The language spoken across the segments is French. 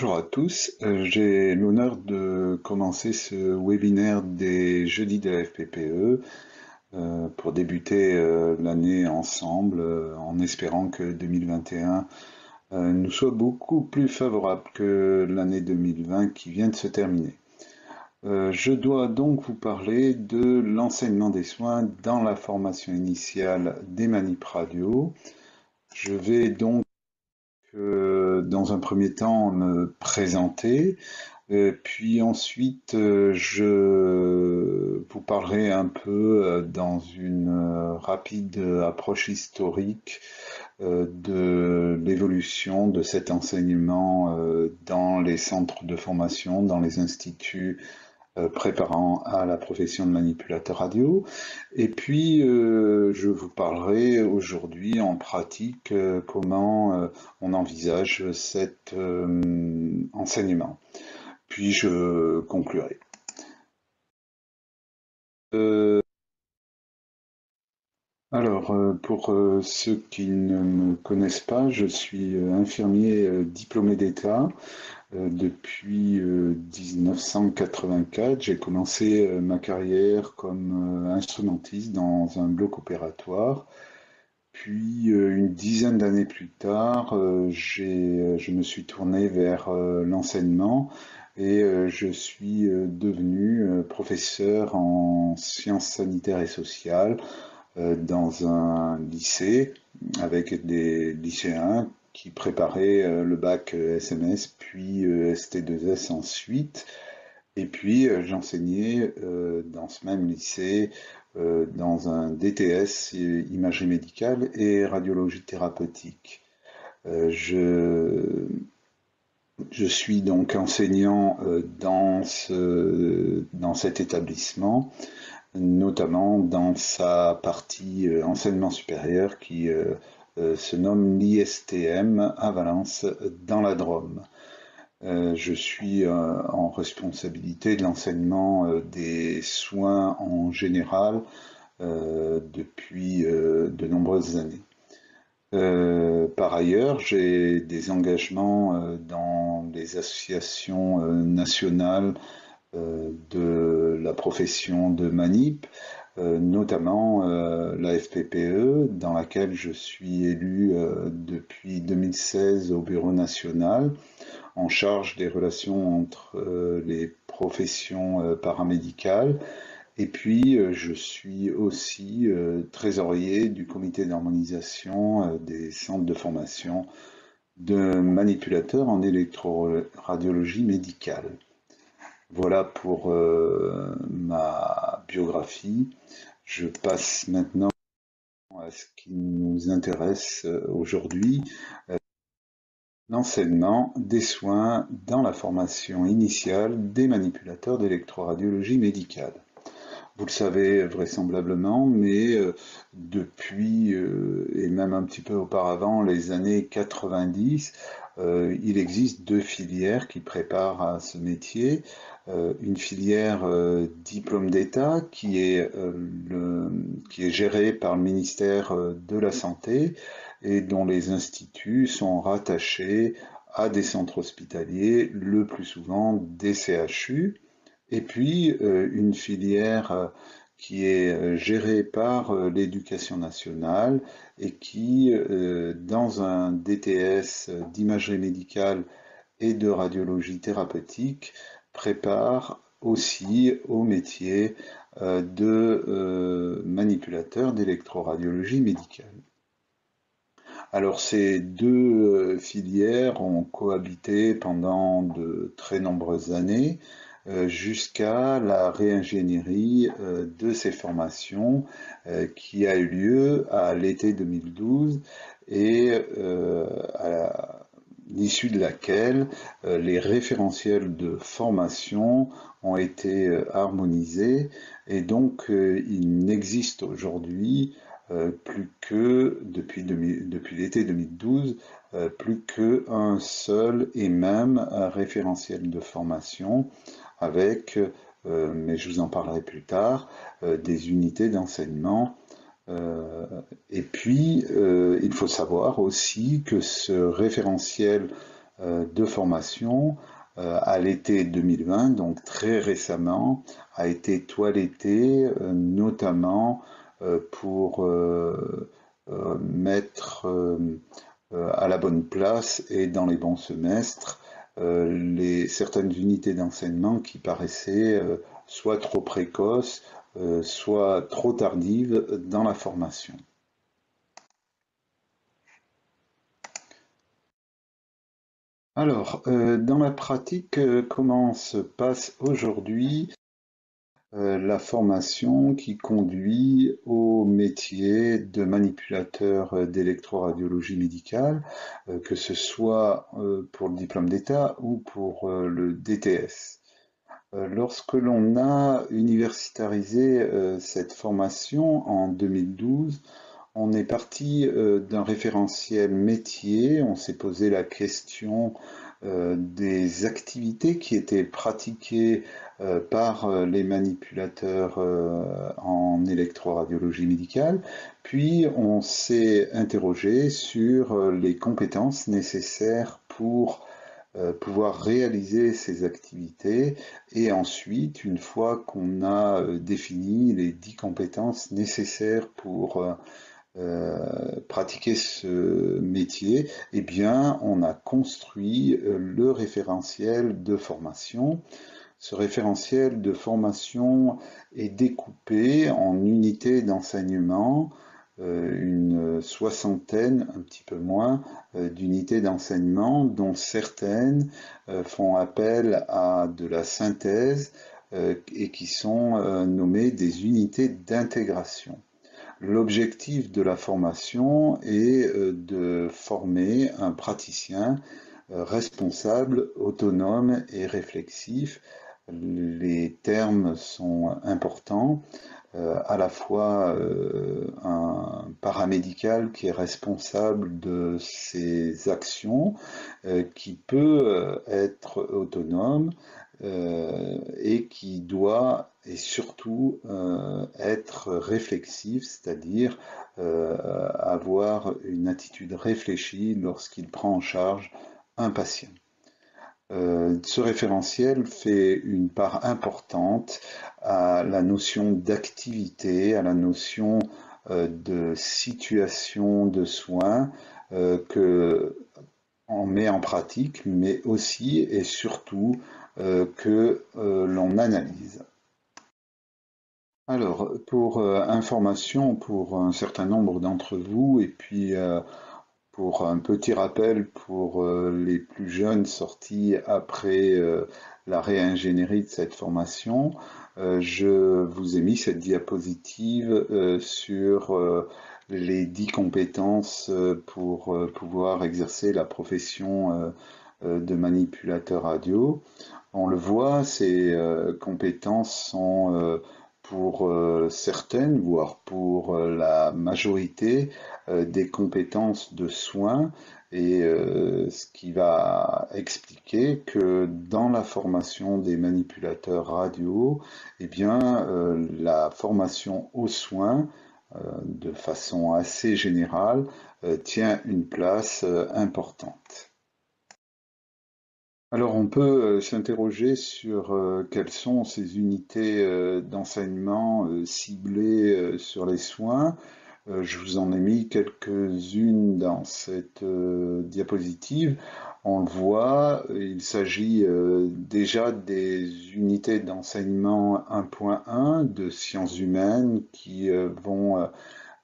Bonjour à tous, j'ai l'honneur de commencer ce webinaire des jeudis de la FPPE pour débuter l'année ensemble en espérant que 2021 nous soit beaucoup plus favorable que l'année 2020 qui vient de se terminer. Je dois donc vous parler de l'enseignement des soins dans la formation initiale des manips radio. Je vais donc dans un premier temps me présenter, puis ensuite je vous parlerai un peu dans une rapide approche historique de l'évolution de cet enseignement dans les centres de formation, dans les instituts préparant à la profession de manipulateur radio. Et puis, je vous parlerai aujourd'hui en pratique comment on envisage cet enseignement. Puis je conclurai. Alors, pour ceux qui ne me connaissent pas, je suis infirmier diplômé d'État. Depuis 1984, j'ai commencé ma carrière comme instrumentiste dans un bloc opératoire. Puis une dizaine d'années plus tard, je me suis tourné vers l'enseignement et je suis devenu professeur en sciences sanitaires et sociales dans un lycée avec des lycéens qui préparaient le bac SMS puis ST2S ensuite. Et puis j'enseignais dans ce même lycée dans un DTS imagerie médicale et radiologie thérapeutique. Je suis donc enseignant dans cet établissement, notamment dans sa partie enseignement supérieur qui se nomme l'ISTM à Valence, dans la Drôme. Je suis en responsabilité de l'enseignement des soins en général depuis de nombreuses années. Par ailleurs, j'ai des engagements dans les associations nationales de la profession de manip, notamment la FPPE, dans laquelle je suis élu depuis 2016 au bureau national, en charge des relations entre les professions paramédicales. Et puis, je suis aussi trésorier du comité d'harmonisation des centres de formation de manipulateurs en électroradiologie médicale. Voilà pour ma biographie. Je passe maintenant à ce qui nous intéresse aujourd'hui, l'enseignement des soins dans la formation initiale des manipulateurs d'électroradiologie médicale. Vous le savez vraisemblablement, mais depuis, et même un petit peu auparavant, les années 90, il existe deux filières qui préparent à ce métier. Une filière diplôme d'État qui est gérée par le ministère de la Santé et dont les instituts sont rattachés à des centres hospitaliers, le plus souvent des CHU. Et puis une filière qui est gérée par l'éducation nationale et qui, dans un DTS d'imagerie médicale et de radiologie thérapeutique, prépare aussi au métier de manipulateur d'électroradiologie médicale. Alors ces deux filières ont cohabité pendant de très nombreuses années jusqu'à la réingénierie de ces formations qui a eu lieu à l'été 2012 et à l'issue de laquelle les référentiels de formation ont été harmonisés et donc il n'existe aujourd'hui plus que, depuis l'été 2012, plus qu'un seul et même référentiel de formation avec, mais je vous en parlerai plus tard, des unités d'enseignement. Et puis, il faut savoir aussi que ce référentiel de formation à l'été 2020, donc très récemment, a été toiletté, notamment pour mettre à la bonne place et dans les bons semestres certaines unités d'enseignement qui paraissaient soit trop précoces, soit trop tardives dans la formation. Alors, dans la pratique, comment se passe aujourd'hui la formation qui conduit au métier de manipulateur d'électroradiologie médicale, que ce soit pour le diplôme d'État ou pour le DTS. Lorsque l'on a universitarisé cette formation en 2012, on est parti d'un référentiel métier, on s'est posé la question des activités qui étaient pratiquées par les manipulateurs en électroradiologie médicale, puis on s'est interrogé sur les compétences nécessaires pour pouvoir réaliser ces activités et ensuite, une fois qu'on a défini les 10 compétences nécessaires pour pratiquer ce métier, eh bien, on a construit le référentiel de formation. Ce référentiel de formation est découpé en unités d'enseignement, une soixantaine, un petit peu moins, d'unités d'enseignement, dont certaines font appel à de la synthèse et qui sont nommées des unités d'intégration. L'objectif de la formation est de former un praticien responsable, autonome et réflexif. Les termes sont importants. À la fois un paramédical qui est responsable de ses actions, qui peut être autonome et qui doit et surtout être réflexif, c'est-à-dire avoir une attitude réfléchie lorsqu'il prend en charge un patient. Ce référentiel fait une part importante à la notion d'activité, à la notion de situation de soins que on met en pratique, mais aussi et surtout que l'on analyse. Alors, pour information pour un certain nombre d'entre vous, et puis pour un petit rappel pour les plus jeunes sortis après la réingénierie de cette formation, je vous ai mis cette diapositive sur les 10 compétences pour pouvoir exercer la profession de manipulateur radio. On le voit, ces compétences sont pour certaines, voire pour la majorité, des compétences de soins et ce qui va expliquer que dans la formation des manipulateurs radio, eh bien, la formation aux soins, de façon assez générale, tient une place importante. Alors on peut s'interroger sur quelles sont ces unités d'enseignement ciblées sur les soins. Je vous en ai mis quelques-unes dans cette diapositive. On le voit, il s'agit déjà des unités d'enseignement 1.1 de sciences humaines qui vont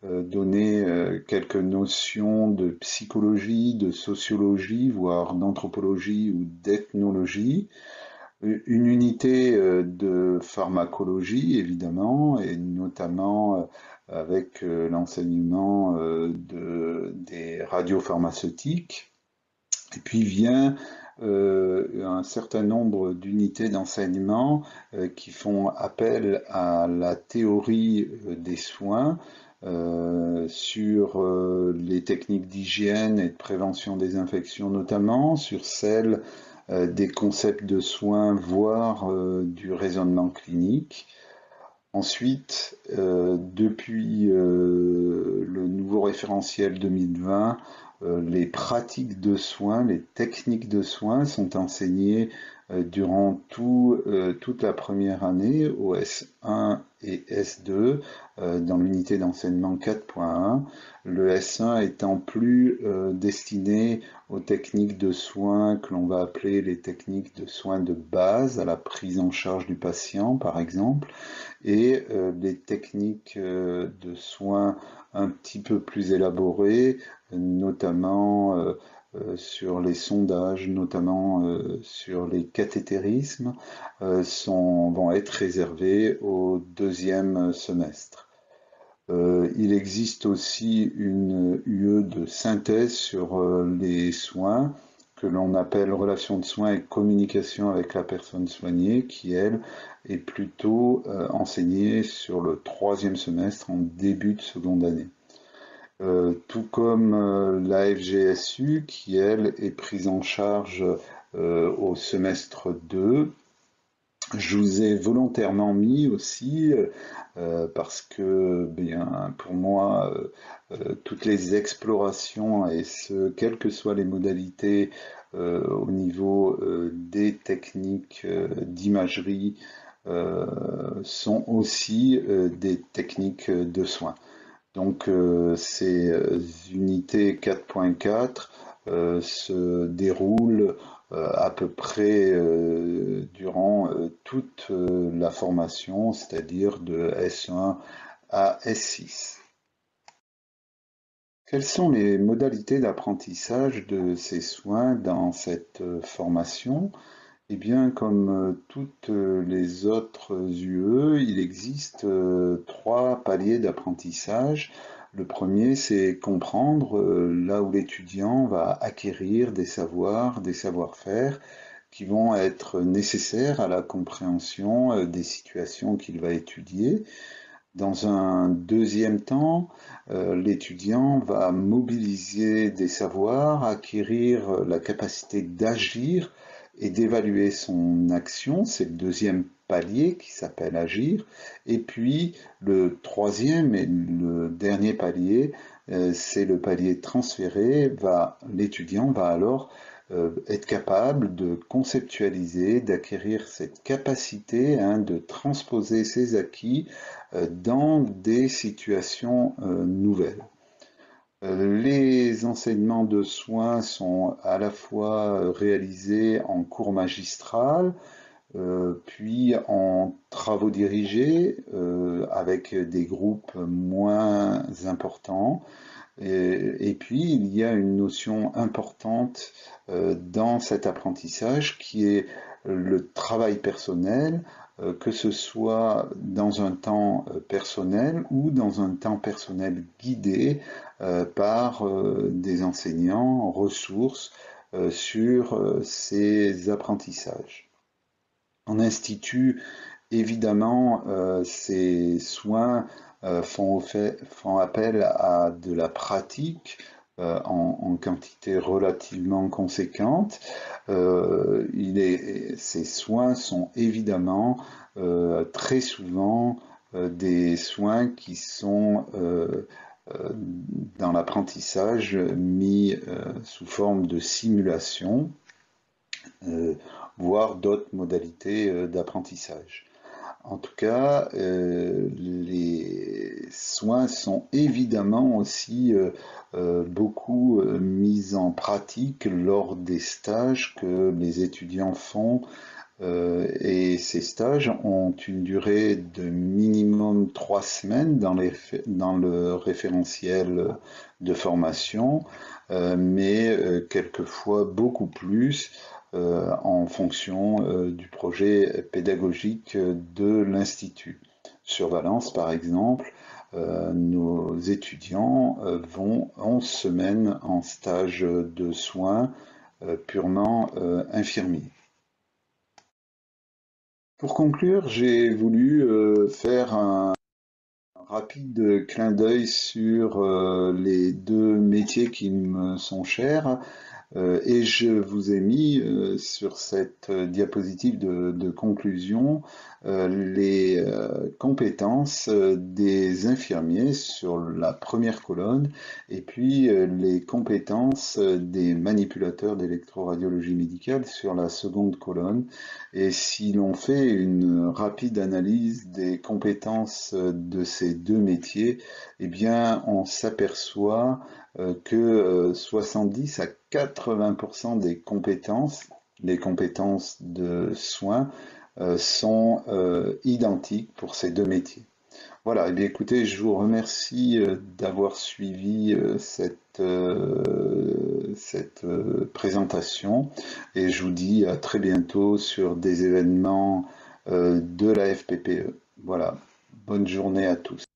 donner quelques notions de psychologie, de sociologie, voire d'anthropologie ou d'ethnologie. Une unité de pharmacologie, évidemment, et notamment avec l'enseignement des radiopharmaceutiques. Et puis vient un certain nombre d'unités d'enseignement qui font appel à la théorie des soins, sur les techniques d'hygiène et de prévention des infections notamment, sur celles des concepts de soins, voire du raisonnement clinique. Ensuite, depuis le nouveau référentiel 2020, les pratiques de soins, les techniques de soins sont enseignées durant toute la première année au S1 et S2 dans l'unité d'enseignement 4.1. Le S1 étant plus destiné aux techniques de soins que l'on va appeler les techniques de soins de base, à la prise en charge du patient par exemple, et les techniques de soins un petit peu plus élaborées, notamment sur les sondages, notamment sur les cathétérismes, vont être réservés au deuxième semestre. Il existe aussi une UE de synthèse sur les soins que l'on appelle relation de soins et communication avec la personne soignée, qui elle est plutôt enseignée sur le troisième semestre en début de seconde année. Tout comme la FGSU qui elle est prise en charge au semestre 2. Je vous ai volontairement mis aussi, parce que bien, pour moi, toutes les explorations, et ce, quelles que soient les modalités au niveau des techniques d'imagerie, sont aussi des techniques de soins. Donc ces unités 4.4 se déroulent à peu près durant toute la formation, c'est-à-dire de S1 à S6. Quelles sont les modalités d'apprentissage de ces soins dans cette formation? Eh bien, comme toutes les autres UE, il existe trois paliers d'apprentissage. Le premier, c'est comprendre là où l'étudiant va acquérir des savoirs, des savoir-faire qui vont être nécessaires à la compréhension des situations qu'il va étudier. Dans un deuxième temps, l'étudiant va mobiliser des savoirs, acquérir la capacité d'agir et d'évaluer son action. C'est le deuxième palier qui s'appelle agir. Et puis le troisième et le dernier palier, c'est le palier transféré. L'étudiant va alors être capable de conceptualiser, d'acquérir cette capacité de transposer ses acquis dans des situations nouvelles. Les enseignements de soins sont à la fois réalisés en cours magistral, puis en travaux dirigés avec des groupes moins importants. Et puis, il y a une notion importante dans cet apprentissage qui est le travail personnel, que ce soit dans un temps personnel ou dans un temps personnel guidé par des enseignants ressources sur ces apprentissages. En institut, évidemment, ces soins font appel à de la pratique en quantité relativement conséquente. Ces soins sont évidemment très souvent des soins qui sont dans l'apprentissage mis sous forme de simulation, voire d'autres modalités d'apprentissage. En tout cas, les soins sont évidemment aussi beaucoup mis en pratique lors des stages que les étudiants font. Et ces stages ont une durée de minimum 3 semaines dans le référentiel de formation, mais quelquefois beaucoup plus en fonction du projet pédagogique de l'Institut. Sur Valence, par exemple, nos étudiants vont 11 semaines en stage de soins purement infirmier. Pour conclure, j'ai voulu faire un rapide clin d'œil sur les deux métiers qui me sont chers, Et je vous ai mis sur cette diapositive de conclusion les compétences des infirmiers sur la première colonne et puis les compétences des manipulateurs d'électroradiologie médicale sur la seconde colonne. Et si l'on fait une rapide analyse des compétences de ces deux métiers, eh bien on s'aperçoit que 70 à 80% des compétences, les compétences de soins, sont identiques pour ces deux métiers. Voilà, et bien écoutez, je vous remercie d'avoir suivi cette présentation et je vous dis à très bientôt sur des événements de la FPPE. Voilà, bonne journée à tous.